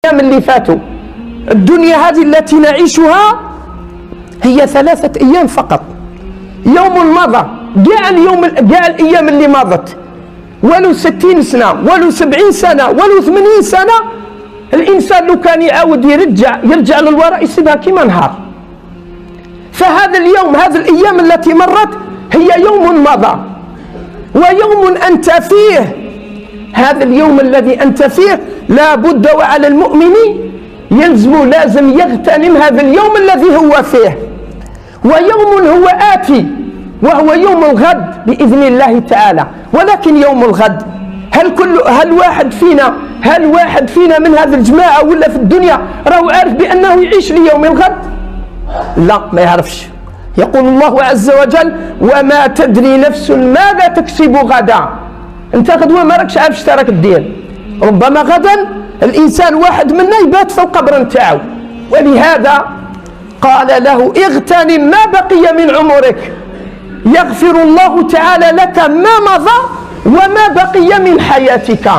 اللي فاتوا. الدنيا هذه التي نعيشها هي 3 أيام فقط. يوم مضى، كاع الأيام اللي مضت، ولو 60 سنة ولو 70 سنة ولو 80 سنة، الإنسان لو كان يعاود يرجع للوراء يسيبها كما نهار. فهذا اليوم، هذه الأيام التي مرت هي يوم مضى، ويوم أنت فيه. هذا اليوم الذي أنت فيه لا بد وعلى المؤمن لازم يغتنم هذا اليوم الذي هو فيه. ويوم هو آتي وهو يوم الغد بإذن الله تعالى. ولكن يوم الغد هل واحد فينا من هذه الجماعة ولا في الدنيا راهو عارف بأنه يعيش ليوم الغد؟ لا، ما يعرفش. يقول الله عز وجل: وما تدري نفس ماذا تكسب غدا. انت غدوة ما راكش عارف اش راك دير. ربما غدا الإنسان واحد منا يبات في القبر نتاعو. ولهذا قال له: اغتنم ما بقي من عمرك، يغفر الله تعالى لك ما مضى وما بقي من حياتك.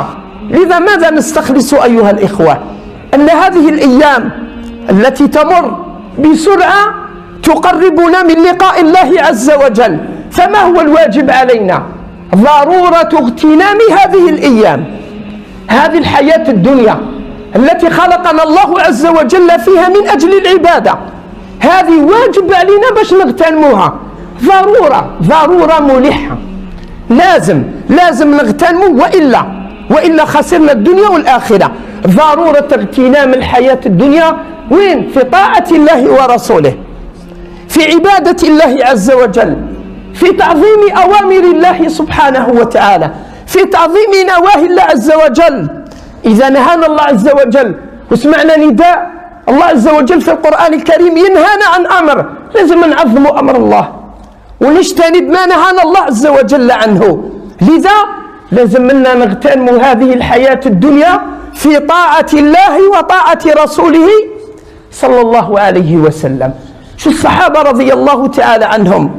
لذا ماذا نستخلص أيها الإخوة؟ أن هذه الأيام التي تمر بسرعة تقربنا من لقاء الله عز وجل. فما هو الواجب علينا؟ ضرورة اغتنام هذه الأيام، هذه الحياة الدنيا التي خلقنا الله عز وجل فيها من أجل العبادة. هذه واجب علينا باش نغتنموها، ضرورة ملحة. لازم نغتنم، وإلا خسرنا الدنيا والآخرة. ضرورة اغتنام الحياة الدنيا وين؟ في طاعة الله ورسوله، في عبادة الله عز وجل، في تعظيم أوامر الله سبحانه وتعالى، في تعظيم نواهي الله عز وجل. إذا نهانا الله عز وجل وسمعنا نداء الله عز وجل في القرآن الكريم ينهانا عن أمر، لازم نعظم أمر الله ونجتنب ما نهانا الله عز وجل عنه. لذا لازم منا نغتنم هذه الحياة الدنيا في طاعة الله وطاعة رسوله صلى الله عليه وسلم. شو الصحابة رضي الله تعالى عنهم